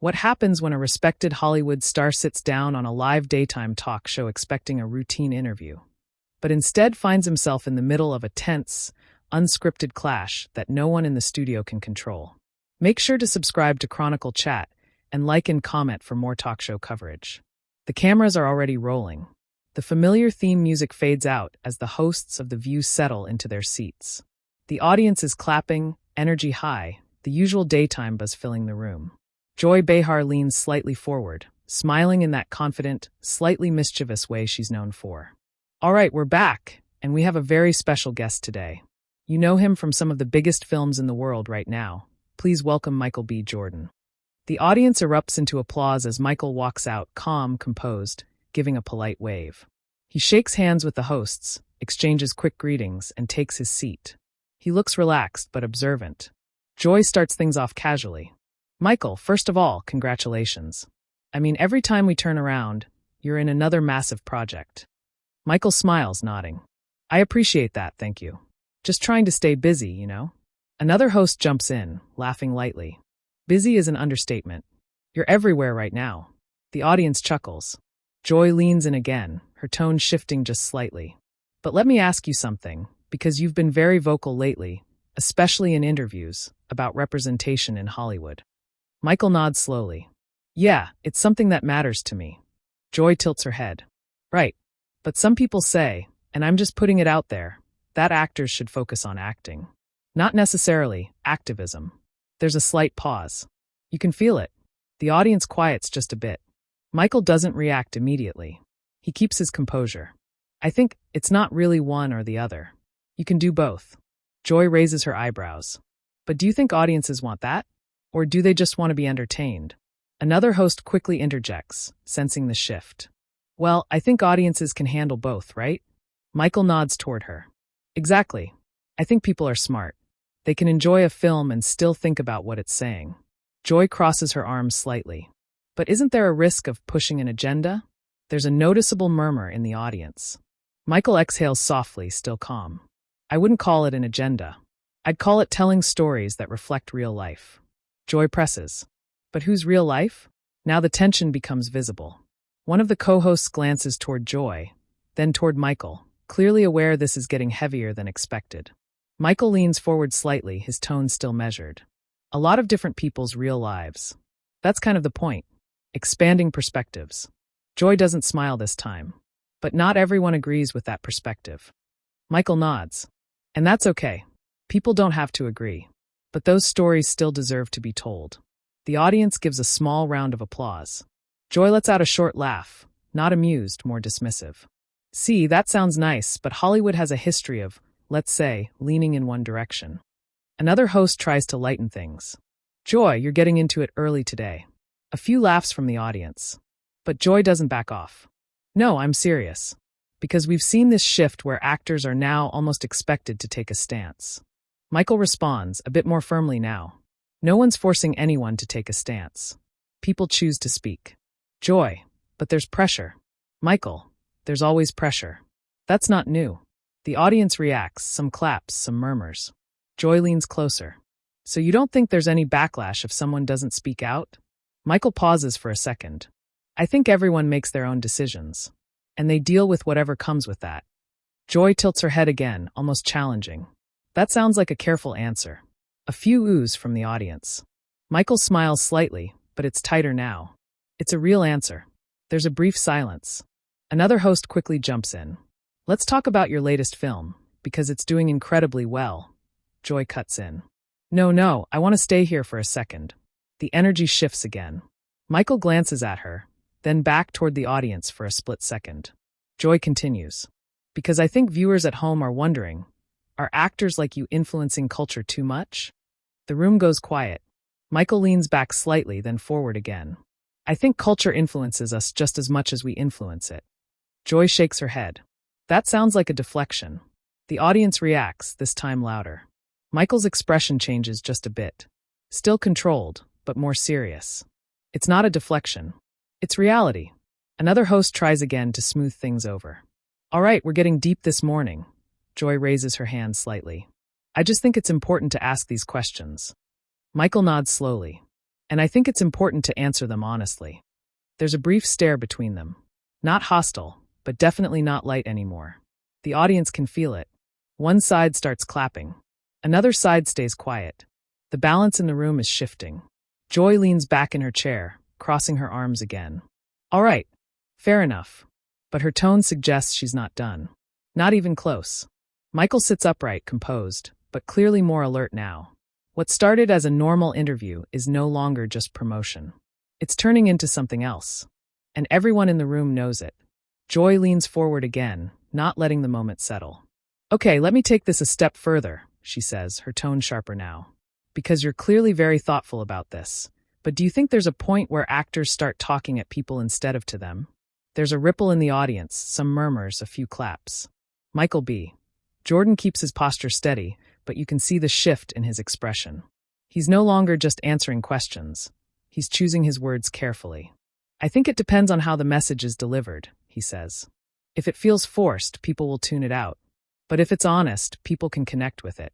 What happens when a respected Hollywood star sits down on a live daytime talk show expecting a routine interview, but instead finds himself in the middle of a tense, unscripted clash that no one in the studio can control? Make sure to subscribe to Chronicle Chat and like and comment for more talk show coverage. The cameras are already rolling. The familiar theme music fades out as the hosts of The View settle into their seats. The audience is clapping, energy high, the usual daytime buzz filling the room. Joy Behar leans slightly forward, smiling in that confident, slightly mischievous way she's known for. All right, we're back, and we have a very special guest today. You know him from some of the biggest films in the world right now. Please welcome Michael B. Jordan. The audience erupts into applause as Michael walks out, calm, composed, giving a polite wave. He shakes hands with the hosts, exchanges quick greetings, and takes his seat. He looks relaxed but observant. Joy starts things off casually. Michael, first of all, congratulations. I mean, every time we turn around, you're in another massive project. Michael smiles, nodding. I appreciate that, thank you. Just trying to stay busy, you know? Another host jumps in, laughing lightly. Busy is an understatement. You're everywhere right now. The audience chuckles. Joy leans in again, her tone shifting just slightly. But let me ask you something, because you've been very vocal lately, especially in interviews, about representation in Hollywood. Michael nods slowly. Yeah, it's something that matters to me. Joy tilts her head. Right. But some people say, and I'm just putting it out there, that actors should focus on acting. Not necessarily activism. There's a slight pause. You can feel it. The audience quiets just a bit. Michael doesn't react immediately. He keeps his composure. I think it's not really one or the other. You can do both. Joy raises her eyebrows. But do you think audiences want that? Or do they just want to be entertained? Another host quickly interjects, sensing the shift. Well, I think audiences can handle both, right? Michael nods toward her. Exactly. I think people are smart. They can enjoy a film and still think about what it's saying. Joy crosses her arms slightly. But isn't there a risk of pushing an agenda? There's a noticeable murmur in the audience. Michael exhales softly, still calm. I wouldn't call it an agenda. I'd call it telling stories that reflect real life. Joy presses. But whose real life? Now the tension becomes visible. One of the co-hosts glances toward Joy, then toward Michael, clearly aware this is getting heavier than expected. Michael leans forward slightly, his tone still measured. A lot of different people's real lives. That's kind of the point. Expanding perspectives. Joy doesn't smile this time. But not everyone agrees with that perspective. Michael nods. And that's okay. People don't have to agree. But those stories still deserve to be told. The audience gives a small round of applause. Joy lets out a short laugh, not amused, more dismissive. See, that sounds nice, but Hollywood has a history of, let's say, leaning in one direction. Another host tries to lighten things. Joy, you're getting into it early today. A few laughs from the audience. But Joy doesn't back off. No, I'm serious. Because we've seen this shift where actors are now almost expected to take a stance. Michael responds, a bit more firmly now. No one's forcing anyone to take a stance. People choose to speak. Joy, but there's pressure. Michael, there's always pressure. That's not new. The audience reacts, some claps, some murmurs. Joy leans closer. So you don't think there's any backlash if someone doesn't speak out? Michael pauses for a second. I think everyone makes their own decisions. And they deal with whatever comes with that. Joy tilts her head again, almost challenging. That sounds like a careful answer. A few oohs from the audience. Michael smiles slightly, but it's tighter now. It's a real answer. There's a brief silence. Another host quickly jumps in. Let's talk about your latest film, because it's doing incredibly well. Joy cuts in. No, I want to stay here for a second. The energy shifts again. Michael glances at her, then back toward the audience for a split second. Joy continues. Because I think viewers at home are wondering, are actors like you influencing culture too much? The room goes quiet. Michael leans back slightly, then forward again. I think culture influences us just as much as we influence it. Joy shakes her head. That sounds like a deflection. The audience reacts, this time louder. Michael's expression changes just a bit. Still controlled, but more serious. It's not a deflection. It's reality. Another host tries again to smooth things over. All right, we're getting deep this morning. Joy raises her hand slightly. I just think it's important to ask these questions. Michael nods slowly. and I think it's important to answer them honestly. There's a brief stare between them. Not hostile, but definitely not light anymore. The audience can feel it. One side starts clapping. Another side stays quiet. The balance in the room is shifting. Joy leans back in her chair, crossing her arms again. All right, fair enough. But her tone suggests she's not done. Not even close. Michael sits upright, composed, but clearly more alert now. What started as a normal interview is no longer just promotion. It's turning into something else. And everyone in the room knows it. Joy leans forward again, not letting the moment settle. Okay, let me take this a step further, she says, her tone sharper now. Because you're clearly very thoughtful about this. But do you think there's a point where actors start talking at people instead of to them? There's a ripple in the audience, some murmurs, a few claps. Michael B. Jordan keeps his posture steady, but you can see the shift in his expression. He's no longer just answering questions. He's choosing his words carefully. I think it depends on how the message is delivered, he says. If it feels forced, people will tune it out. But if it's honest, people can connect with it.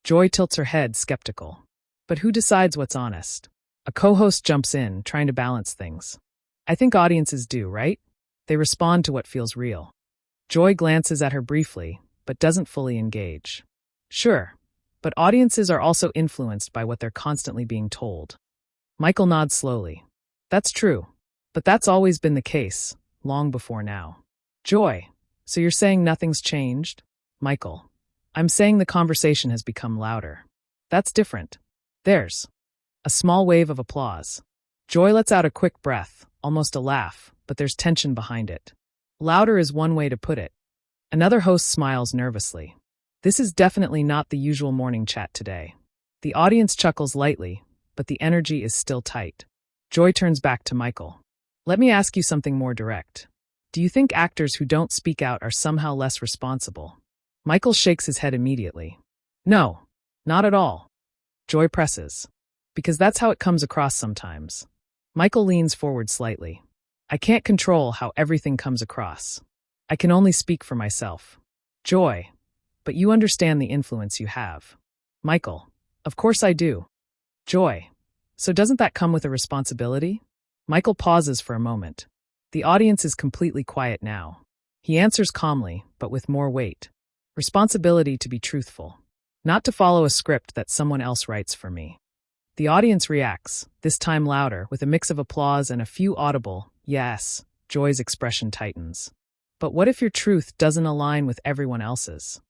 Joy tilts her head, skeptical. But who decides what's honest? A co-host jumps in, trying to balance things. I think audiences do, right? They respond to what feels real. Joy glances at her briefly, but doesn't fully engage. Sure, but audiences are also influenced by what they're constantly being told. Michael nods slowly. That's true, but that's always been the case, long before now. Joy, so you're saying nothing's changed? Michael, I'm saying the conversation has become louder. That's different. There's a small wave of applause. Joy lets out a quick breath, almost a laugh, but there's tension behind it. Louder is one way to put it. Another host smiles nervously. This is definitely not the usual morning chat today. The audience chuckles lightly, but the energy is still tight. Joy turns back to Michael. Let me ask you something more direct. Do you think actors who don't speak out are somehow less responsible? Michael shakes his head immediately. No, not at all. Joy presses. Because that's how it comes across sometimes. Michael leans forward slightly. I can't control how everything comes across. I can only speak for myself. Joy, but you understand the influence you have. Michael, of course I do. Joy, so doesn't that come with a responsibility? Michael pauses for a moment. The audience is completely quiet now. He answers calmly, but with more weight. Responsibility to be truthful. Not to follow a script that someone else writes for me. The audience reacts, this time louder, with a mix of applause and a few audible, yes. Joy's expression tightens. But what if your truth doesn't align with everyone else's?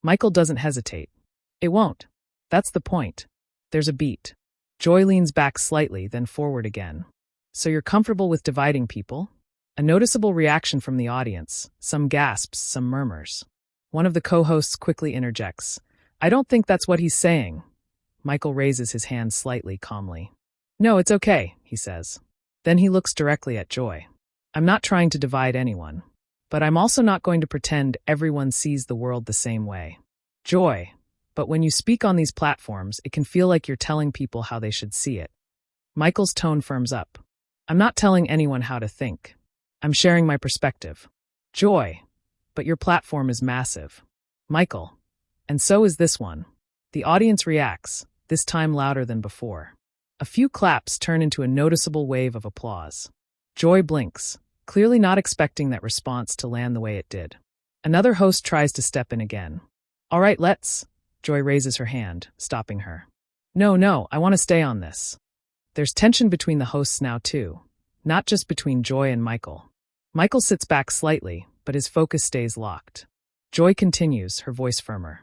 Michael doesn't hesitate. It won't. That's the point. There's a beat. Joy leans back slightly, then forward again. So you're comfortable with dividing people? A noticeable reaction from the audience, some gasps, some murmurs. One of the co-hosts quickly interjects. I don't think that's what he's saying. Michael raises his hand slightly, calmly. No, it's okay, he says. Then he looks directly at Joy. I'm not trying to divide anyone. But I'm also not going to pretend everyone sees the world the same way. Joy, but when you speak on these platforms, it can feel like you're telling people how they should see it. Michael's tone firms up. I'm not telling anyone how to think. I'm sharing my perspective. Joy, but your platform is massive. Michael, and so is this one. The audience reacts, this time louder than before. A few claps turn into a noticeable wave of applause. Joy blinks, clearly not expecting that response to land the way it did. Another host tries to step in again. All right, let's. Joy raises her hand, stopping her. No, I want to stay on this. There's tension between the hosts now too, not just between Joy and Michael. Michael sits back slightly, but his focus stays locked. Joy continues, her voice firmer.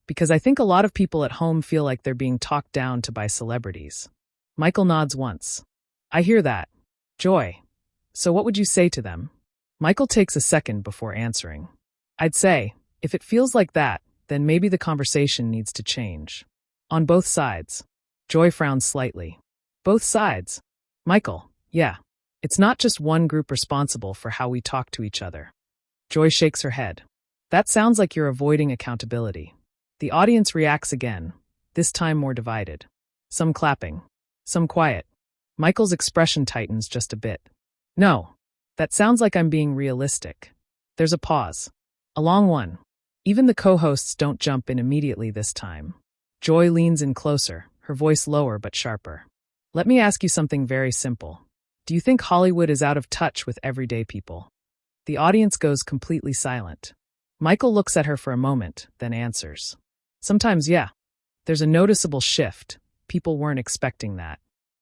Because I think a lot of people at home feel like they're being talked down to by celebrities. Michael nods once. I hear that. Joy, so what would you say to them? Michael takes a second before answering. I'd say, if it feels like that, then maybe the conversation needs to change. On both sides. Joy frowns slightly. Both sides? Michael, yeah. It's not just one group responsible for how we talk to each other. Joy shakes her head. That sounds like you're avoiding accountability. The audience reacts again, this time more divided. Some clapping. Some quiet. Michael's expression tightens just a bit. No, that sounds like I'm being realistic. There's a pause. A long one. Even the co-hosts don't jump in immediately this time. Joy leans in closer, her voice lower but sharper. Let me ask you something very simple. Do you think Hollywood is out of touch with everyday people? The audience goes completely silent. Michael looks at her for a moment, then answers. Sometimes, yeah. There's a noticeable shift. People weren't expecting that.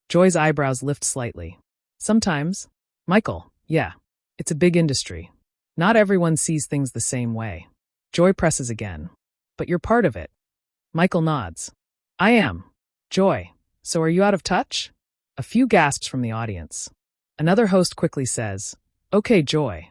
Joy's eyebrows lift slightly. Sometimes. Michael, yeah. It's a big industry. Not everyone sees things the same way. Joy presses again. But you're part of it. Michael nods. I am. Joy, so are you out of touch? A few gasps from the audience. Another host quickly says, Okay, Joy.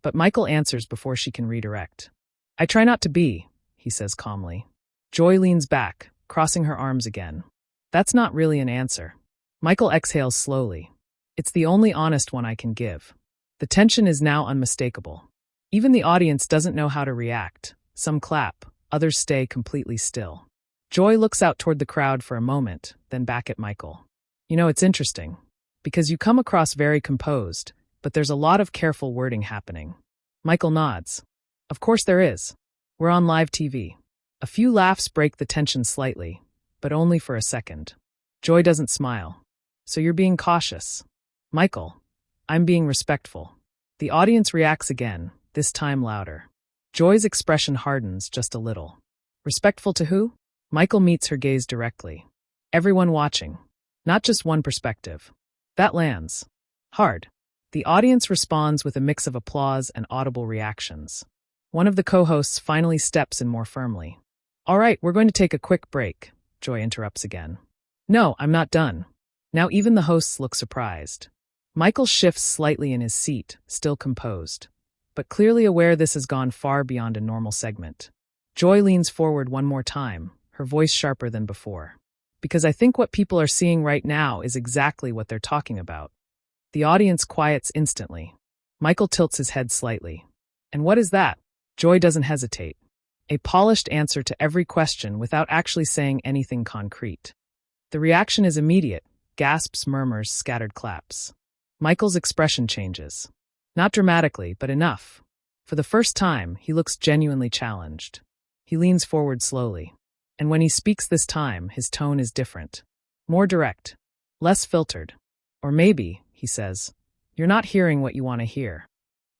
But Michael answers before she can redirect. I try not to be, he says calmly. Joy leans back, crossing her arms again. That's not really an answer. Michael exhales slowly. It's the only honest one I can give. The tension is now unmistakable. Even the audience doesn't know how to react. Some clap, others stay completely still. Joy looks out toward the crowd for a moment, then back at Michael. You know, it's interesting. Because you come across very composed, but there's a lot of careful wording happening. Michael nods. Of course there is. We're on live TV. A few laughs break the tension slightly, but only for a second. Joy doesn't smile. So you're being cautious. Michael, I'm being respectful. The audience reacts again, this time louder. Joy's expression hardens just a little. Respectful to who? Michael meets her gaze directly. Everyone watching. Not just one perspective. That lands. Hard. The audience responds with a mix of applause and audible reactions. One of the co-hosts finally steps in more firmly. All right, we're going to take a quick break, Joy interrupts again. No, I'm not done. Now even the hosts look surprised. Michael shifts slightly in his seat, still composed, but clearly aware this has gone far beyond a normal segment. Joy leans forward one more time, her voice sharper than before. Because I think what people are seeing right now is exactly what they're talking about. The audience quiets instantly. Michael tilts his head slightly. And what is that? Joy doesn't hesitate. A polished answer to every question without actually saying anything concrete. The reaction is immediate. Gasps, murmurs, scattered claps. Michael's expression changes. Not dramatically, but enough. For the first time, he looks genuinely challenged. He leans forward slowly. And when he speaks this time, his tone is different. More direct. Less filtered. Or maybe, he says, you're not hearing what you want to hear.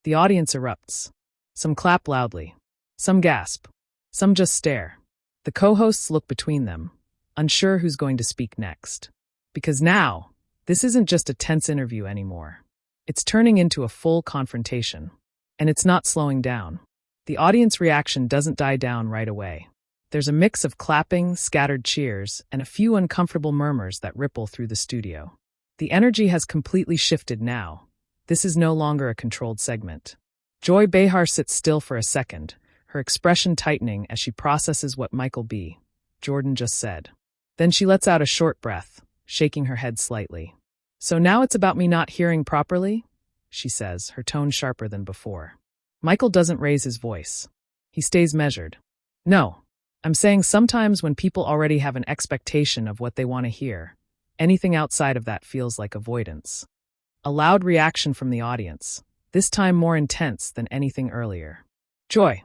The audience erupts. Some clap loudly. Some gasp. Some just stare. The co-hosts look between them, unsure who's going to speak next. Because now, this isn't just a tense interview anymore. It's turning into a full confrontation. And it's not slowing down. The audience reaction doesn't die down right away. There's a mix of clapping, scattered cheers, and a few uncomfortable murmurs that ripple through the studio. The energy has completely shifted now. This is no longer a controlled segment. Joy Behar sits still for a second, her expression tightening as she processes what Michael B. Jordan just said. Then she lets out a short breath, shaking her head slightly. So now it's about me not hearing properly? She says, her tone sharper than before. Michael doesn't raise his voice. He stays measured. No, I'm saying sometimes when people already have an expectation of what they want to hear, anything outside of that feels like avoidance. A loud reaction from the audience, this time more intense than anything earlier. Joy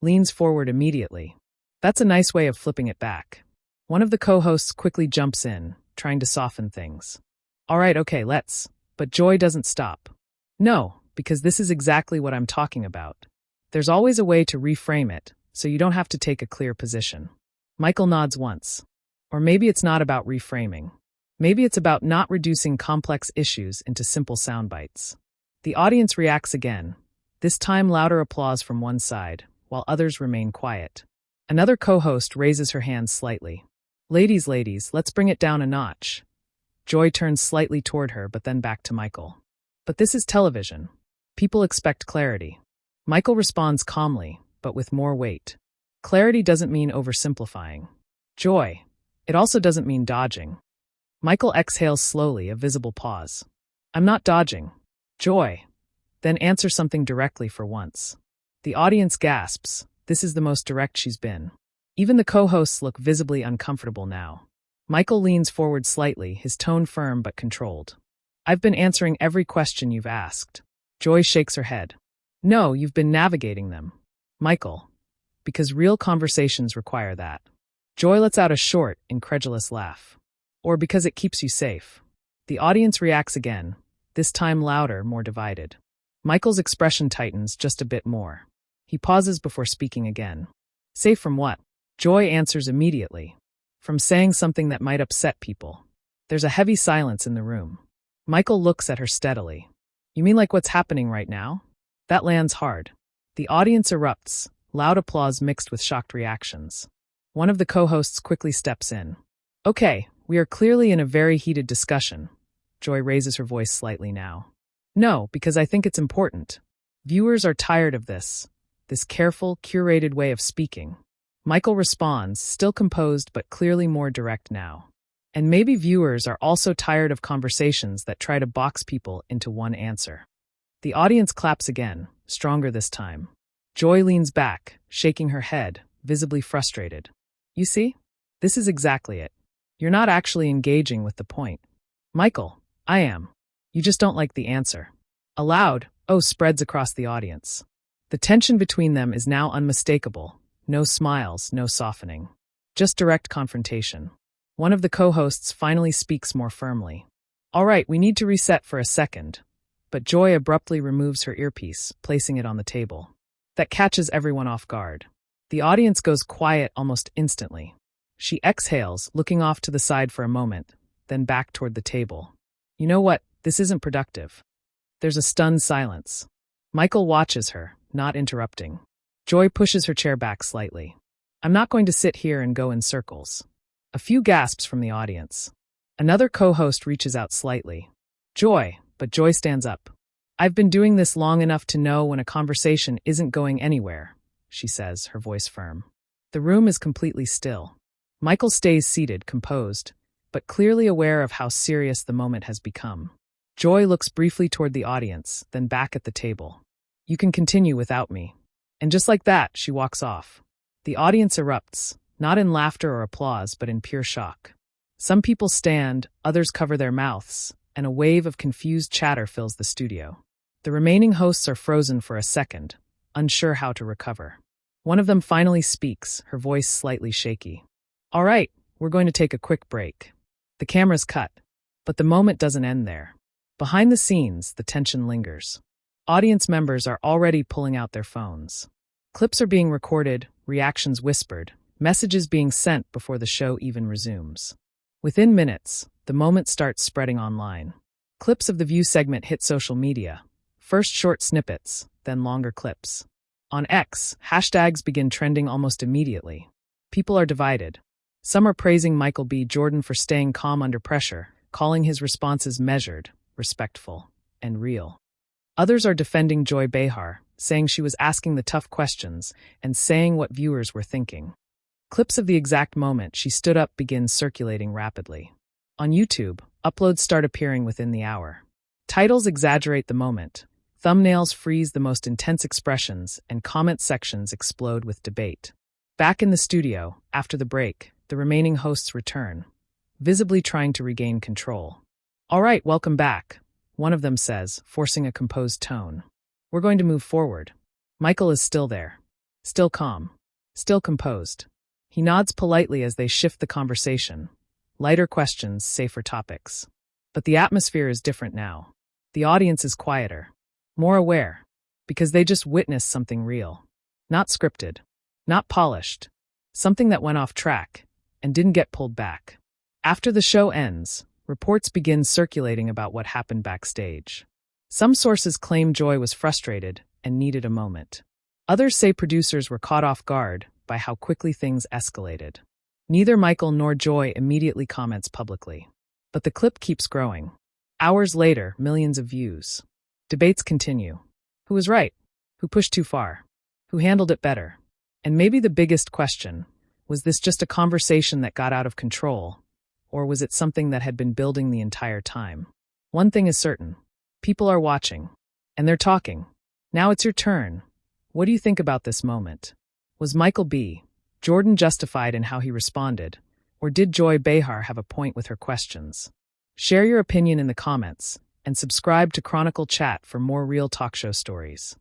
leans forward immediately. That's a nice way of flipping it back. One of the co-hosts quickly jumps in, trying to soften things. All right, okay, let's. But Joy doesn't stop. No, because this is exactly what I'm talking about. There's always a way to reframe it, so you don't have to take a clear position. Michael nods once. Or maybe it's not about reframing. Maybe it's about not reducing complex issues into simple sound bites. The audience reacts again, this time louder applause from one side, while others remain quiet. Another co-host raises her hand slightly. Ladies, let's bring it down a notch. Joy turns slightly toward her, but then back to Michael. But this is television. People expect clarity. Michael responds calmly, but with more weight. Clarity doesn't mean oversimplifying. Joy. It also doesn't mean dodging. Michael exhales slowly, a visible pause. I'm not dodging. Joy. Then answer something directly for once. The audience gasps. This is the most direct she's been. Even the co-hosts look visibly uncomfortable now. Michael leans forward slightly, his tone firm but controlled. I've been answering every question you've asked. Joy shakes her head. No, you've been navigating them. Michael. Because real conversations require that. Joy lets out a short, incredulous laugh. Or because it keeps you safe. The audience reacts again, this time louder, more divided. Michael's expression tightens just a bit more. He pauses before speaking again. Safe from what? Joy answers immediately. From saying something that might upset people. There's a heavy silence in the room. Michael looks at her steadily. You mean like what's happening right now? That lands hard. The audience erupts, loud applause mixed with shocked reactions. One of the co-hosts quickly steps in. Okay, we are clearly in a very heated discussion. Joy raises her voice slightly now. No, because I think it's important. Viewers are tired of this careful, curated way of speaking. Michael responds, still composed but clearly more direct now. And maybe viewers are also tired of conversations that try to box people into one answer. The audience claps again, stronger this time. Joy leans back, shaking her head, visibly frustrated. You see? This is exactly it. You're not actually engaging with the point. Michael, I am. You just don't like the answer. A loud, oh spreads across the audience. The tension between them is now unmistakable. No smiles, no softening. Just direct confrontation. One of the co-hosts finally speaks more firmly. All right, we need to reset for a second. But Joy abruptly removes her earpiece, placing it on the table. That catches everyone off guard. The audience goes quiet almost instantly. She exhales, looking off to the side for a moment, then back toward the table. You know what? This isn't productive. There's a stunned silence. Michael watches her, not interrupting. Joy pushes her chair back slightly. I'm not going to sit here and go in circles. A few gasps from the audience. Another co-host reaches out slightly. Joy, but Joy stands up. I've been doing this long enough to know when a conversation isn't going anywhere, she says, her voice firm. The room is completely still. Michael stays seated, composed, but clearly aware of how serious the moment has become. Joy looks briefly toward the audience, then back at the table. You can continue without me. And just like that, she walks off. The audience erupts, not in laughter or applause, but in pure shock. Some people stand, others cover their mouths, and a wave of confused chatter fills the studio. The remaining hosts are frozen for a second, unsure how to recover. One of them finally speaks, her voice slightly shaky. All right, we're going to take a quick break. The camera's cut, but the moment doesn't end there. Behind the scenes, the tension lingers. Audience members are already pulling out their phones. Clips are being recorded, reactions whispered, messages being sent before the show even resumes. Within minutes, the moment starts spreading online. Clips of the View segment hit social media. First short snippets, then longer clips. On X, hashtags begin trending almost immediately. People are divided. Some are praising Michael B. Jordan for staying calm under pressure, calling his responses measured, respectful, and real. Others are defending Joy Behar, saying she was asking the tough questions and saying what viewers were thinking. Clips of the exact moment she stood up begin circulating rapidly. On YouTube, uploads start appearing within the hour. Titles exaggerate the moment. Thumbnails freeze the most intense expressions, and comment sections explode with debate. Back in the studio, after the break, the remaining hosts return, visibly trying to regain control. All right, welcome back, one of them says, forcing a composed tone. We're going to move forward. Michael is still there. Still calm. Still composed. He nods politely as they shift the conversation. Lighter questions, safer topics. But the atmosphere is different now. The audience is quieter. More aware. Because they just witnessed something real. Not scripted. Not polished. Something that went off track and didn't get pulled back. After the show ends, reports begin circulating about what happened backstage. Some sources claim Joy was frustrated and needed a moment. Others say producers were caught off guard by how quickly things escalated. Neither Michael nor Joy immediately comments publicly. But the clip keeps growing. Hours later, millions of views. Debates continue. Who was right? Who pushed too far? Who handled it better? And maybe the biggest question, was this just a conversation that got out of control? Or was it something that had been building the entire time? One thing is certain. People are watching. And they're talking. Now it's your turn. What do you think about this moment? Was Michael B. Jordan justified in how he responded? Or did Joy Behar have a point with her questions? Share your opinion in the comments, and subscribe to Chronicle Chat for more real talk show stories.